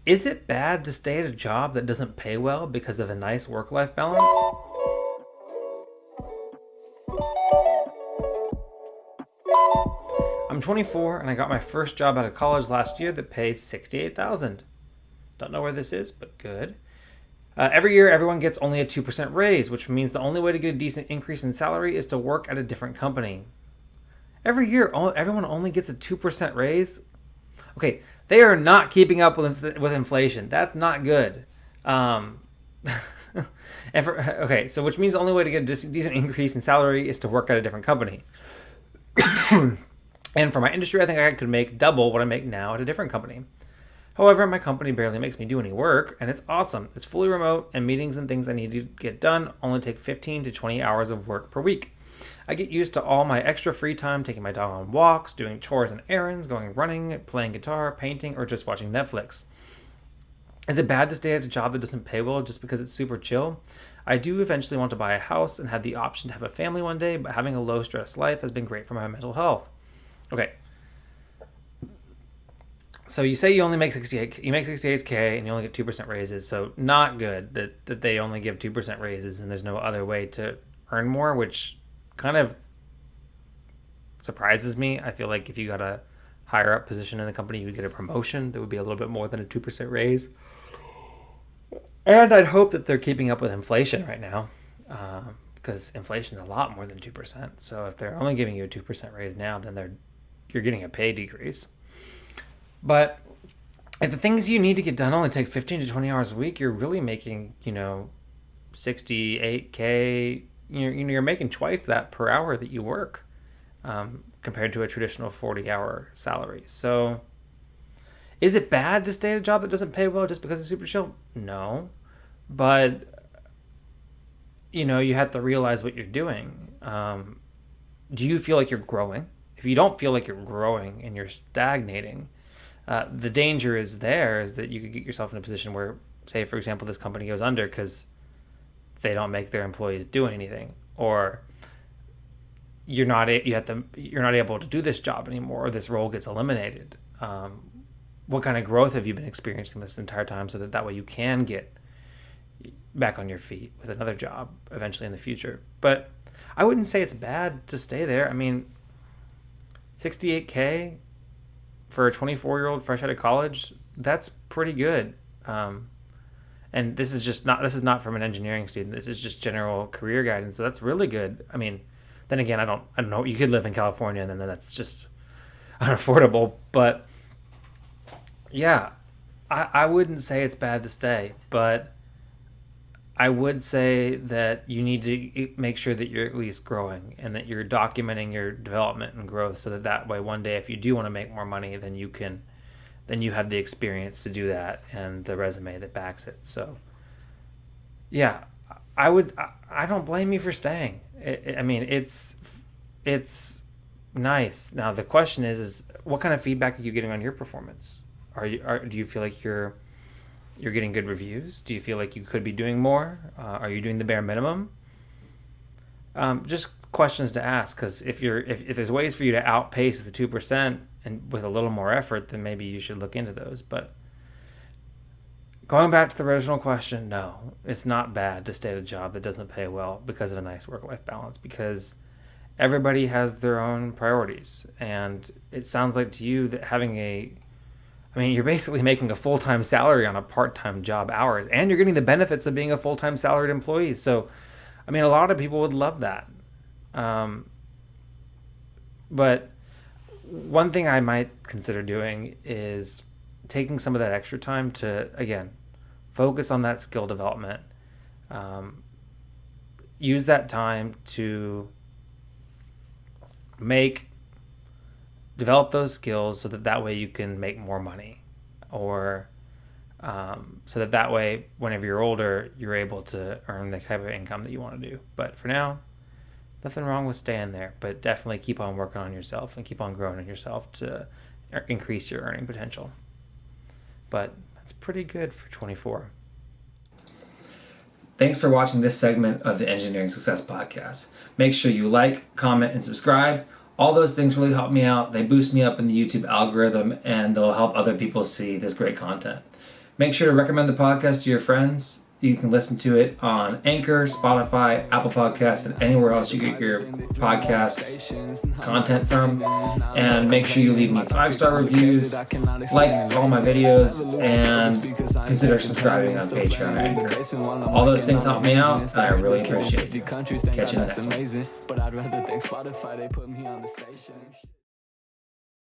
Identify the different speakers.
Speaker 1: Is it bad to stay at a job that doesn't pay well because of a nice work-life balance? I'm 24 and I got my first job out of college last year that pays 68,000. Don't know where this is, but good. Every year, everyone gets only a 2% raise, which means the only way to get a decent increase in salary is to work at a different company. Every year, everyone only gets a 2% raise. Okay, they are not keeping up with inflation. That's not good. Um, okay, so which means the only way to get a decent increase in salary is to work at a different company. And for my industry, I think I could make double what I make now at a different company. However, my company barely makes me do any work, and it's awesome. It's fully remote, and meetings and things I need to get done only take 15 to 20 hours of work per week. I get used to all my extra free time taking my dog on walks, doing chores and errands, going running, playing guitar, painting, or just watching Netflix. Is it bad to stay at a job that doesn't pay well just because it's super chill? I do eventually want to buy a house and have the option to have a family one day, but having a low stress life has been great for my mental health. Okay, so you say you only make 68k and you only get 2% raises, so not good that they only give 2% raises and there's no other way to earn more, which kind of surprises me. I feel like if you got a higher up position in the company, you would get a promotion that would be a little bit more than a 2% raise. And I'd hope that they're keeping up with inflation right now, because inflation is a lot more than 2%. So if they're only giving you a 2% raise now, then you're getting a pay decrease. But if the things you need to get done only take 15 to 20 hours a week, you're really making, 68K. You're making twice that per hour that you work, compared to a traditional 40-hour salary. So is it bad to stay at a job that doesn't pay well just because it's super chill? No. But, you have to realize what you're doing. Do you feel like you're growing? If you don't feel like you're growing and you're stagnating, the danger is that you could get yourself in a position where, say, for example, this company goes under because they don't make their employees do anything, or you're not able to do this job anymore, or this role gets eliminated. What kind of growth have you been experiencing this entire time, so that way you can get back on your feet with another job eventually in the future? But I wouldn't say it's bad to stay there. I mean, 68K for a 24-year-old fresh out of college, that's pretty good. And this is not from an engineering student. This is just general career guidance. So that's really good. I mean, then again, I don't know. You could live in California, and then that's just unaffordable. But yeah, I wouldn't say it's bad to stay, but I would say that you need to make sure that you're at least growing and that you're documenting your development and growth, so that way one day if you do want to make more money, then you have the experience to do that and the resume that backs it. So yeah, I don't blame you for staying. I mean, it's nice. Now the question is what kind of feedback are you getting on your performance? Do you feel like you're getting good reviews? Do you feel like you could be doing more? Are you doing the bare minimum? Just questions to ask, because if there's ways for you to outpace the 2% and with a little more effort, then maybe you should look into those. But going back to the original question, no, it's not bad to stay at a job that doesn't pay well because of a nice work-life balance, because everybody has their own priorities. And it sounds like to you that you're basically making a full-time salary on a part-time job hours, and you're getting the benefits of being a full-time salaried employee. So, a lot of people would love that. But one thing I might consider doing is taking some of that extra time to, again, focus on that skill development. Use that time to develop those skills so that way you can make more money, or so that way whenever you're older you're able to earn the type of income that you want to do. But for now, nothing wrong with staying there, but definitely keep on working on yourself and keep on growing on yourself to increase your earning potential. But that's pretty good for 24. Thanks for watching this segment of the Engineering Success Podcast. Make sure you like, comment, and subscribe. All those things really help me out. They boost me up in the YouTube algorithm, and they'll help other people see this great content. Make sure to recommend the podcast to your friends. You can listen to it on Anchor, Spotify, Apple Podcasts, and anywhere else you get your podcast content from. And make sure you leave me 5-star reviews, like all my videos, and consider subscribing on Patreon or Anchor. All those things help me out, and I really appreciate it. Catch you in the next one.